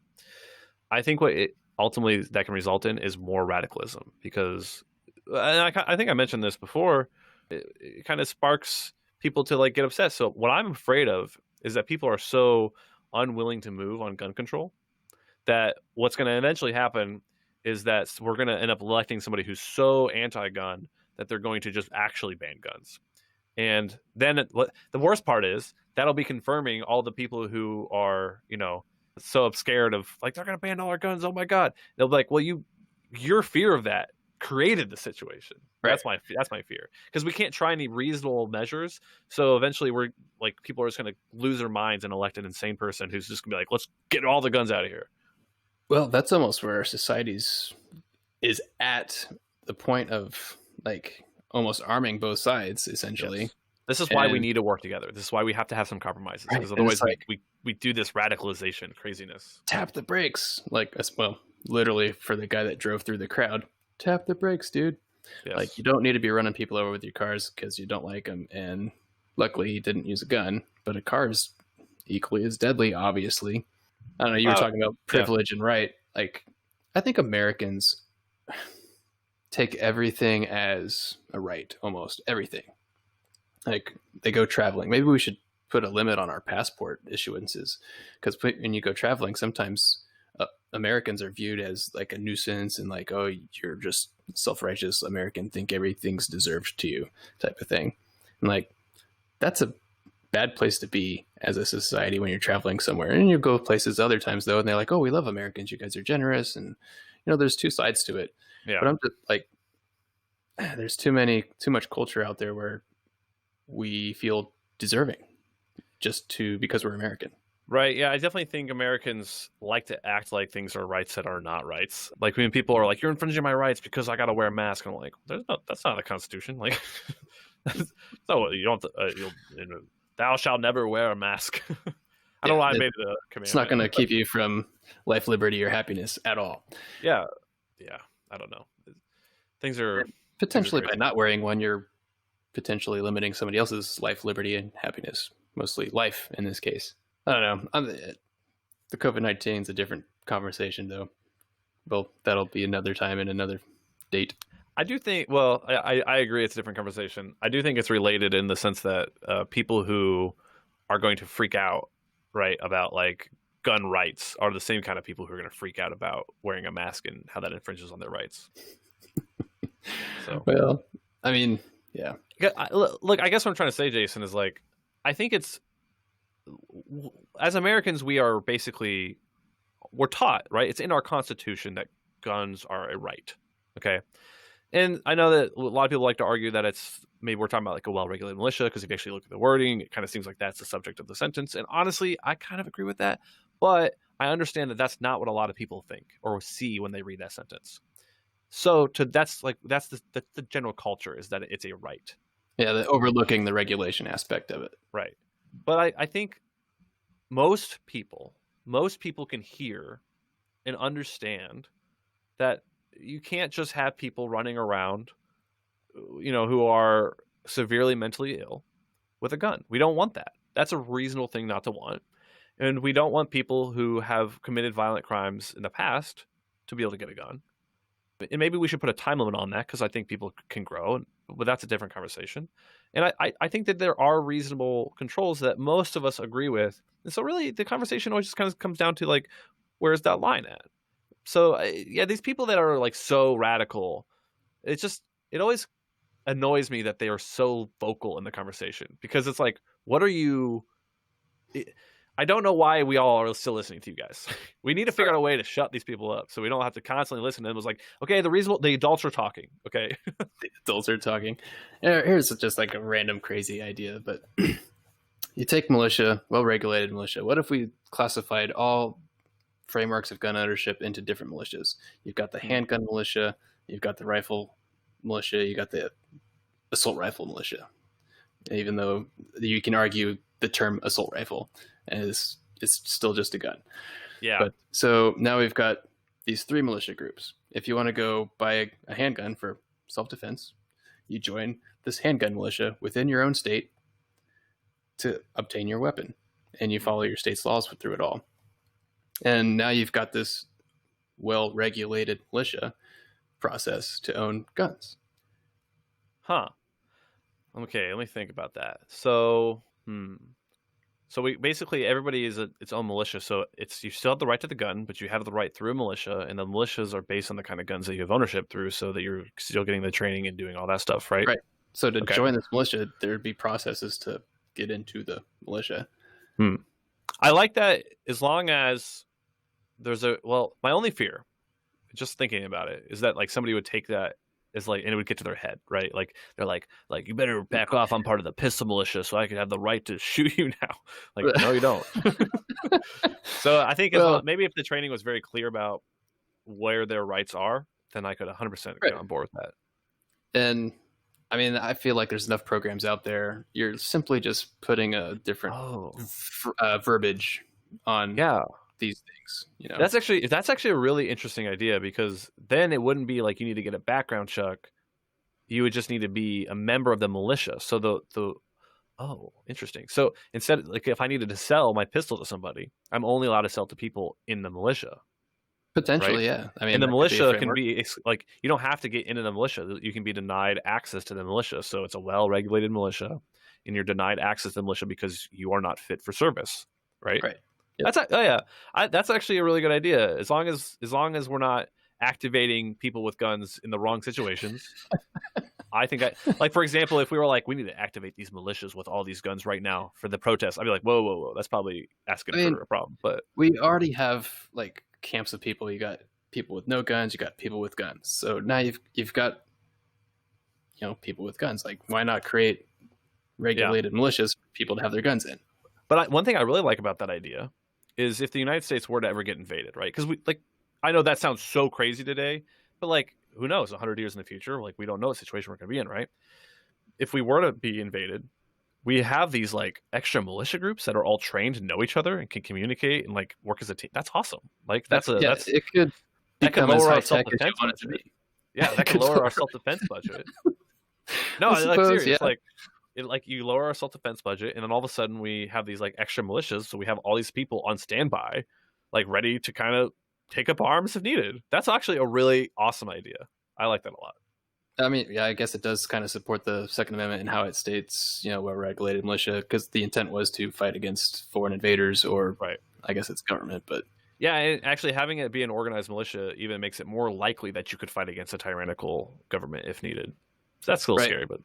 I think what it ultimately that can result in is more radicalism, because, and I think I mentioned this before, it kind of sparks people to like get upset. So what I'm afraid of is that people are so unwilling to move on gun control that what's going to eventually happen is that we're going to end up electing somebody who's so anti-gun that they're going to just actually ban guns. And then the worst part is that'll be confirming all the people who are, so scared of, like, they're going to ban all our guns. Oh my God. They'll be like, well, your fear of that created the situation. Right. That's my fear, because we can't try any reasonable measures. So eventually we're like, people are just going to lose their minds and elect an insane person who's just gonna be like, let's get all the guns out of here. Well, that's almost where our society's is at the point of like almost arming both sides, essentially. Yes. This is why we need to work together. This is why we have to have some compromises, because otherwise we do this radicalization craziness. Tap the brakes, like, well, literally for the guy that drove through the crowd. Tap the brakes, dude. Yes. Like, you don't need to be running people over with your cars because you don't like them. And luckily, he didn't use a gun, but a car is equally as deadly, obviously. I don't know. You were talking about privilege and right. Like, I think Americans take everything as a right, almost everything. Like, they go traveling. Maybe we should put a limit on our passport issuances, because when you go traveling, sometimes Americans are viewed as like a nuisance and like, oh, you're just self-righteous American, think everything's deserved to you type of thing. And like, that's a bad place to be as a society when you're traveling somewhere. And you go places other times though, and they're like, oh, we love Americans, you guys are generous, and there's two sides to it. Yeah. But I'm just like, there's too much culture out there where we feel deserving because we're American. Right. Yeah, I definitely think Americans like to act like things are rights that are not rights. Like when people are like, "You're infringing my rights because I got to wear a mask," and I'm like, "That's not a constitution." Like, so you don't. Thou shalt never wear a mask. I don't know why I made it a command. It's not going to keep you from life, liberty, or happiness at all. Yeah. I don't know. Things are potentially by not wearing one, you're potentially limiting somebody else's life, liberty, and happiness. Mostly life in this case. I don't know. The COVID-19 is a different conversation, though. Well, that'll be another time and another date. I do think, well, I agree it's a different conversation. I do think it's related in the sense that people who are going to freak out, right, about like gun rights are the same kind of people who are going to freak out about wearing a mask and how that infringes on their rights. So, well, I mean, yeah. Look, I guess what I'm trying to say, Jason, is like, I think it's, as Americans, we're taught, right? It's in our Constitution that guns are a right. Okay. And I know that a lot of people like to argue that maybe we're talking about like a well-regulated militia, because if you actually look at the wording, it kind of seems like that's the subject of the sentence. And honestly, I kind of agree with that, but I understand that that's not what a lot of people think or see when they read that sentence. So that's the general culture, is that it's a right. Yeah, overlooking the regulation aspect of it. Right. But I think most people can hear and understand that you can't just have people running around, who are severely mentally ill with a gun. We don't want that. That's a reasonable thing not to want. And we don't want people who have committed violent crimes in the past to be able to get a gun. And maybe we should put a time limit on that, because I think people can grow, but that's a different conversation. And I think that there are reasonable controls that most of us agree with. And so really the conversation always just kind of comes down to like, where's that line at? So yeah, these people that are like so radical, it always annoys me that they are so vocal in the conversation, because it's like, what are you? I don't know why we all are still listening to you guys. We need to figure out a way to shut these people up so we don't have to constantly listen to them. It was like, okay, the adults are talking. Okay. The adults are talking. Here's just like a random crazy idea, but you take militia, well-regulated militia. What if we classified all frameworks of gun ownership into different militias? You've got the handgun militia, you've got the rifle militia, you got the assault rifle militia. Even though you can argue the term assault rifle is it's still just a gun. Yeah. But so now we've got these 3 militia groups. If you want to go buy a handgun for self-defense, you join this handgun militia within your own state to obtain your weapon, and you follow your state's laws through it all. And now you've got this well-regulated militia process to own guns. Huh. Okay, let me think about that. So, So we basically everybody is its own militia. So it's you still have the right to the gun, but you have the right through a militia, and the militias are based on the kind of guns that you have ownership through, so that you're still getting the training and doing all that stuff, right? Right. So to join this militia, there'd be processes to get into the militia. I like that as long as there's my only fear, just thinking about it, is that like somebody would take that as like, and it would get to their head, right? Like they're like you better back off. I'm part of the pistol militia, so I could have the right to shoot you now. Like, no, you don't. So I think maybe if the training was very clear about where their rights are, then I could 100% get on board with that. And I mean, I feel like there's enough programs out there. You're simply just putting a different verbiage on these things. You know, that's actually a really interesting idea, because then it wouldn't be like you need to get a background check. You would just need to be a member of the militia. So interesting. So instead, like if I needed to sell my pistol to somebody, I'm only allowed to sell to people in the militia. Potentially, right? Yeah. I mean, and the militia can be like, you don't have to get into the militia. You can be denied access to the militia. So it's a well-regulated militia, and you're denied access to the militia because you are not fit for service, right? Right. Yep. That's actually a really good idea. As long as we're not activating people with guns in the wrong situations. I think like, for example, if we were like, we need to activate these militias with all these guns right now for the protests, I'd be like, whoa, that's probably asking for a problem. But we already have like camps of people. You got people with no guns, you got people with guns. So now you've got people with guns. Like, why not create regulated militias for people to have their guns in? But one thing I really like about that idea is if the United States were to ever get invaded, right? Because I know that sounds so crazy today, but like, who knows? 100 years in the future, like, we don't know what situation we're going to be in, right? If we were to be invaded, we have these like extra militia groups that are all trained to know each other and can communicate and like work as a team. That's awesome. Like it could lower our self-defense budget. Yeah, that could lower our self-defense budget. No, I like serious. Yeah. Like you lower our self-defense budget, and then all of a sudden we have these like extra militias, so we have all these people on standby, like ready to kind of take up arms if needed. That's actually a really awesome idea. I like that a lot. I mean, yeah, I guess it does kind of support the Second Amendment and how it states, well-regulated militia, because the intent was to fight against foreign invaders, or I guess it's government, but yeah, and actually having it be an organized militia even makes it more likely that you could fight against a tyrannical government if needed. So that's a little scary, but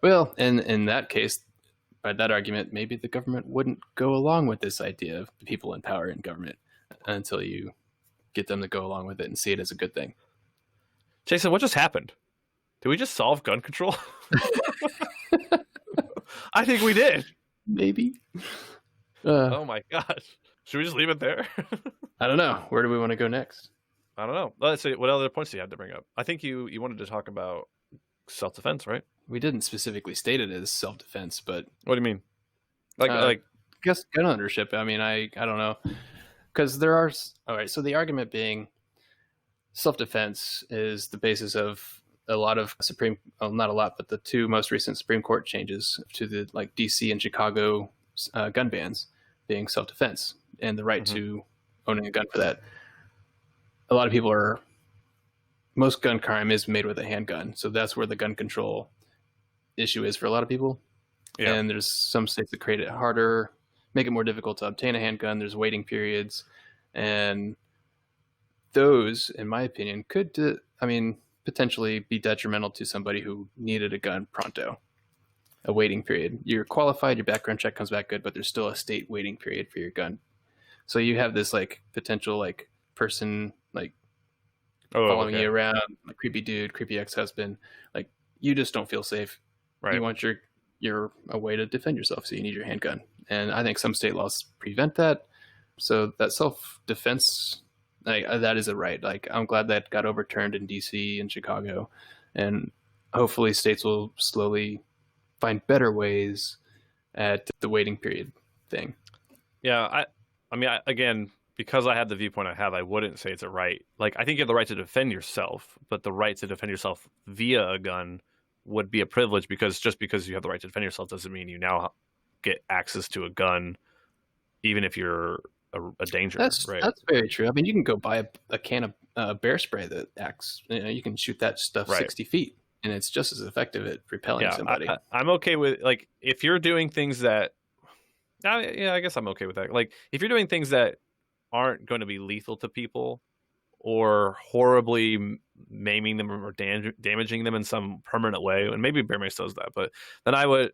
well, in that case, by that argument, maybe the government wouldn't go along with this idea of the people in power in government until you get them to go along with it and see it as a good thing. Jason, what just happened? Did we just solve gun control? I think we did. Maybe. Oh my gosh. Should we just leave it there? I don't know. Where do we want to go next? I don't know. Let's see. What other points do you have to bring up? I think you wanted to talk about self-defense, right? We didn't specifically state it as self-defense, but what do you mean? Like I guess gun ownership. I mean, I don't know, because there are. All right. So the argument being, self-defense is the basis of a lot of not a lot, but the 2 most recent Supreme Court changes to the like DC and Chicago gun bans being self-defense and the right to owning a gun for that. A lot of most gun crime is made with a handgun. So that's where the gun control issue is for a lot of people. Yeah. And there's some states that create it harder, make it more difficult to obtain a handgun. There's waiting periods, and those, in my opinion, could, potentially be detrimental to somebody who needed a gun pronto. a waiting period. You're qualified, your background check comes back good, but there's still a state waiting period for your gun. So you have this like potential like person like following you around, like creepy dude, creepy ex-husband. Like you just don't feel safe. Right. You want your a way to defend yourself, so you need your handgun. And I think some state laws prevent that. So that self-defense, like, that is a right. Like I'm glad that got overturned in DC and Chicago, and hopefully states will slowly find better ways at the waiting period thing. Yeah, I mean, again, because I have the viewpoint I have, I wouldn't say it's a right. Like, I think you have the right to defend yourself, but the right to defend yourself via a gun would be a privilege, because just because you have the right to defend yourself doesn't mean you now get access to a gun, even if you're a danger. That's right? That's very true. I mean, you can go buy a can of bear spray that acts. You can shoot that stuff 60 feet, and it's just as effective at repelling somebody. I'm okay with, like, if you're doing things that, I guess I'm okay with that. Like, if you're doing things that aren't going to be lethal to people or horribly maiming them or damaging them in some permanent way, and maybe Bear Mace does that, but then I would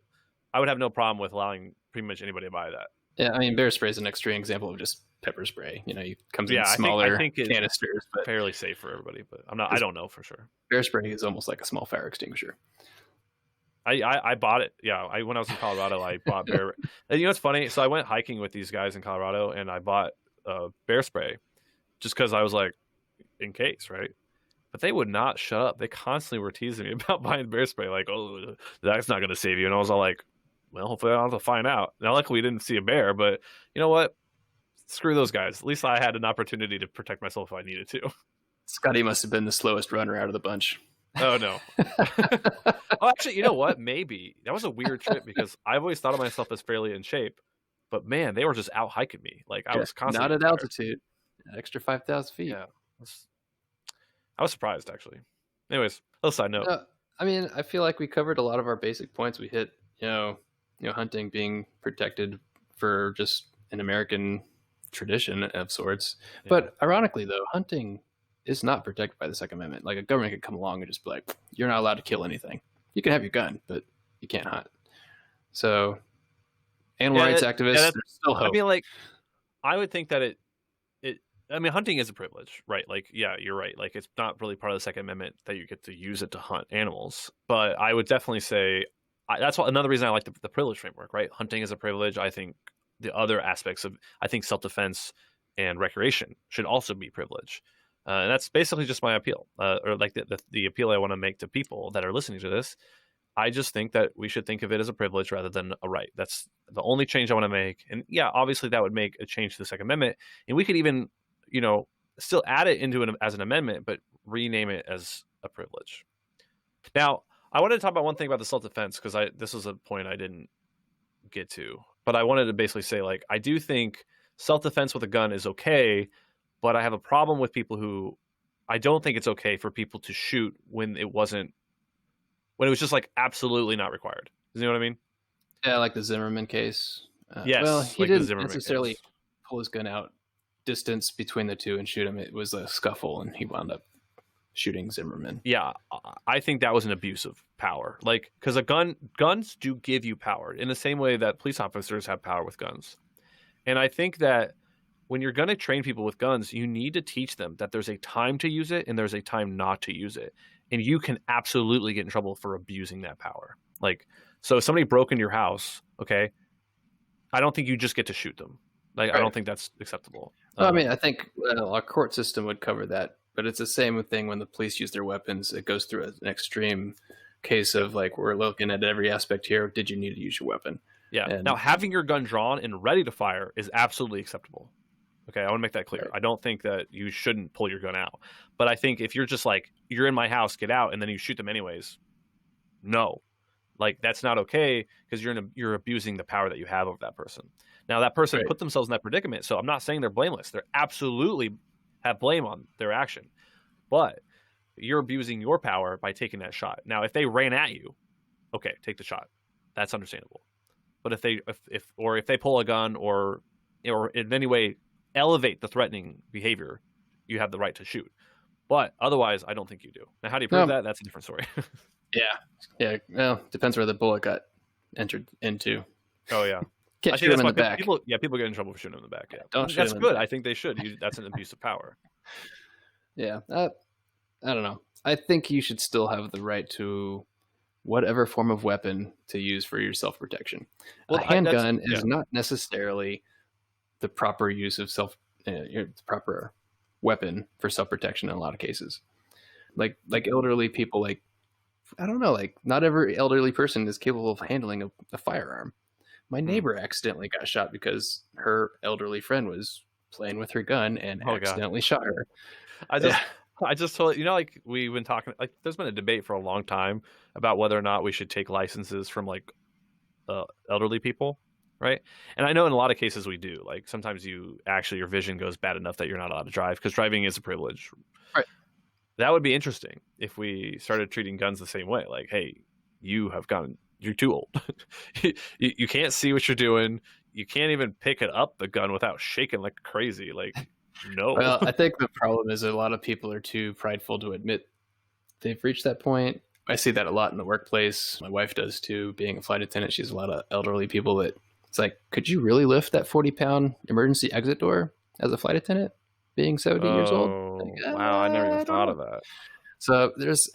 have no problem with allowing pretty much anybody to buy that. Yeah, I mean, bear spray is an extreme example of just pepper spray. It comes in smaller canisters, but fairly safe for everybody. But I don't know for sure. Bear spray is almost like a small fire extinguisher. I bought it. Yeah, when I was in Colorado, I bought bear. And what's funny? So I went hiking with these guys in Colorado, and I bought bear spray just because I was like, in case, right? But they would not shut up. They constantly were teasing me about buying bear spray, like, oh, that's not going to save you. And I was all like, well, hopefully I don't have to find out. Now, luckily, we didn't see a bear, but you know what? Screw those guys. At least I had an opportunity to protect myself if I needed to. Scotty must have been the slowest runner out of the bunch. Oh, no. Oh, actually, you know what? Maybe. That was a weird trip because I've always thought of myself as fairly in shape. But, man, they were just out hiking me. Like, I was constantly not at altitude. An extra 5,000 feet. Yeah. I was surprised, actually. Anyways, little side note. I mean, I feel like we covered a lot of our basic points. We hit, hunting being protected for just an American tradition of sorts. Yeah. But ironically, though, hunting is not protected by the Second Amendment. Like, a government could come along and just be like, you're not allowed to kill anything. You can have your gun, but you can't hunt. So, animal rights activists, there's still hope. I mean, like, I would think that hunting is a privilege, right? Like, yeah, you're right. Like, it's not really part of the Second Amendment that you get to use it to hunt animals. But I would definitely say that's another reason I like the privilege framework, right? Hunting is a privilege. I think the other aspects of, self-defense and recreation should also be privilege. And that's basically just my appeal, or like the appeal I want to make to people that are listening to this. I just think that we should think of it as a privilege rather than a right. That's the only change I want to make. And yeah, obviously that would make a change to the Second Amendment. And we could even, still add it into it as an amendment, but rename it as a privilege. Now, I wanted to talk about one thing about the self-defense, because this was a point I didn't get to. But I wanted to basically say, like, I do think self-defense with a gun is okay, but I have a problem with people who, I don't think it's okay for people to shoot when it was just like absolutely not required. You know what I mean? Yeah, like the Zimmerman case. Yes. Well, he didn't necessarily pull his gun out distance between the two and shoot him. It was a scuffle, and he wound up shooting Zimmerman. Yeah, I think that was an abuse of power. Like, because guns do give you power in the same way that police officers have power with guns. And I think that when you're going to train people with guns, you need to teach them that there's a time to use it and there's a time not to use it. And you can absolutely get in trouble for abusing that power. Like, so if somebody broke into your house, okay, I don't think you just get to shoot them. Like, right. I don't think that's acceptable. Well, I mean, I think our court system would cover that, but it's the same thing when the police use their weapons. It goes through an extreme case of, like, we're looking at every aspect here. Did you need to use your weapon? Yeah. And now, having your gun drawn and ready to fire is absolutely acceptable. Okay, I want to make that clear. Right. I don't think that you shouldn't pull your gun out. But I think if you're just like, you're in my house, get out, and then you shoot them anyways, no. Like, that's not okay, because you're abusing the power that you have over that person. Now, that person put themselves in that predicament, so I'm not saying they're blameless. They're absolutely have blame on their action. But you're abusing your power by taking that shot. Now, if they ran at you, okay, take the shot. That's understandable. But if they pull a gun or in any way elevate the threatening behavior, you have the right to shoot. But otherwise, I don't think you do. Now, how do you prove that? That's a different story. Yeah. Well, depends where the bullet got entered into. Oh yeah. Can't I shoot think him in that's the why back. people get in trouble for shooting him in the back. Yeah, Don't shoot that's him in the good. back. I think they should. That's an abuse of power. Yeah, I don't know. I think you should still have the right to whatever form of weapon to use for your self-protection. Well, a handgun yeah. is not necessarily the proper use of proper weapon for self-protection in a lot of cases. Like elderly people, like I don't know, like not every elderly person is capable of handling a firearm. My neighbor accidentally got shot because her elderly friend was playing with her gun and Oh, God. accidentally shot her. I just told you know, like we've been talking, like there's been a debate for a long time about whether or not we should take licenses from like elderly people, right? And I know in a lot of cases we do. Like sometimes your vision goes bad enough that you're not allowed to drive because driving is a privilege. Right. That would be interesting if we started treating guns the same way. Like, hey, you're too old. you can't see what you're doing. You can't even pick it up, the gun, without shaking like crazy. Like, no. Well, I think the problem is that a lot of people are too prideful to admit they've reached that point. I see that a lot in the workplace. My wife does too. Being a flight attendant, she's a lot of elderly people that it's like, could you really lift that 40-pound emergency exit door as a flight attendant being 70 years old? Like, Wow, I never even thought of that. So there's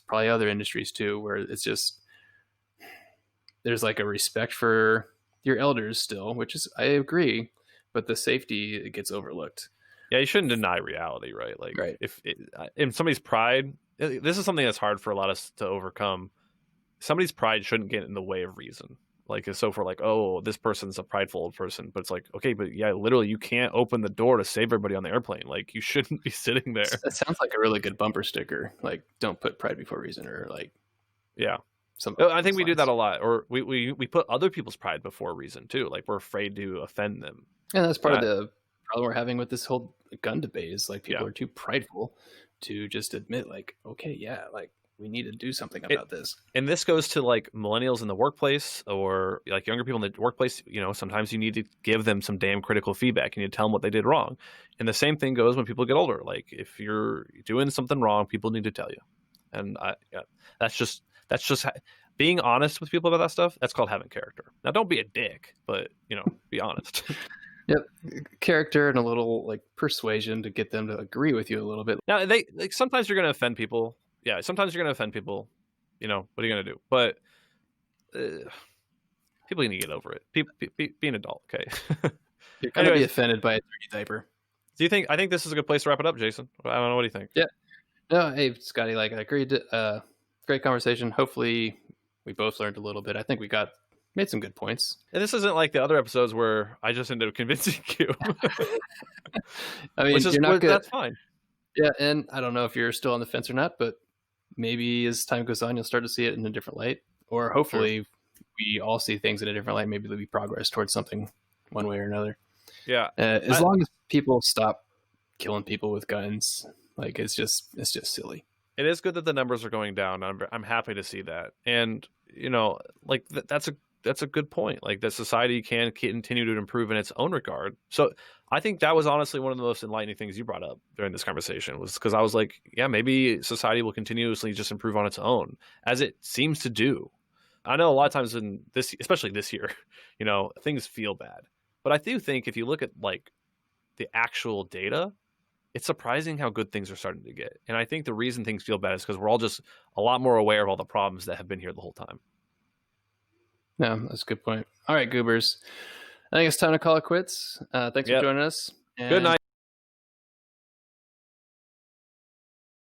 probably other industries too, where it's just, there's like a respect for your elders still, which is, I agree, but the safety, it gets overlooked. Yeah, you shouldn't deny reality, right? Like, right. If in somebody's pride, this is something that's hard for a lot of us to overcome. Somebody's pride shouldn't get in the way of reason. Like, so for like, oh, this person's a prideful old person, but it's like, okay, but yeah, literally, you can't open the door to save everybody on the airplane. Like, you shouldn't be sitting there. That sounds like a really good bumper sticker. Like, don't put pride before reason, or like, yeah. I think we do that a lot, or we put other people's pride before reason too. Like, we're afraid to offend them. And that's part of the problem we're having with this whole gun debate is like people are too prideful to just admit like, okay, yeah, like we need to do something about this. And this goes to like millennials in the workplace or like younger people in the workplace. You know, sometimes you need to give them some damn critical feedback. You need to tell them what they did wrong. And the same thing goes when people get older. Like if you're doing something wrong, people need to tell you. And that's just being honest with people about that stuff. That's called having character. Now, don't be a dick, but be honest. Yep, character and a little like persuasion to get them to agree with you a little bit. Now, sometimes you're going to offend people. Yeah, sometimes you're going to offend people. What are you going to do? But people need to get over it. Be an adult, okay? You're going to be offended by a dirty diaper. I think this is a good place to wrap it up, Jason? I don't know. What do you think? Yeah. No, hey, Scotty, like I agreed. Great conversation. Hopefully, we both learned a little bit. I think we made some good points. And this isn't like the other episodes where I just ended up convincing you. I mean, you're not good. That's fine. Yeah, and I don't know if you're still on the fence or not, but maybe as time goes on, you'll start to see it in a different light. Or hopefully we all see things in a different light. Maybe there'll be progress towards something one way or another. Yeah. As long as people stop killing people with guns, like it's just silly. It is good that the numbers are going down. I'm happy to see that. And, like that's a good point. Like that society can continue to improve in its own regard. So I think that was honestly one of the most enlightening things you brought up during this conversation was because I was like, yeah, maybe society will continuously just improve on its own as it seems to do. I know a lot of times in this, especially this year, things feel bad, but I do think if you look at like the actual data, it's surprising how good things are starting to get. And I think the reason things feel bad is because we're all just a lot more aware of all the problems that have been here the whole time. Yeah, that's a good point. All right, Goobers. I think it's time to call it quits. Thanks for joining us. Good night.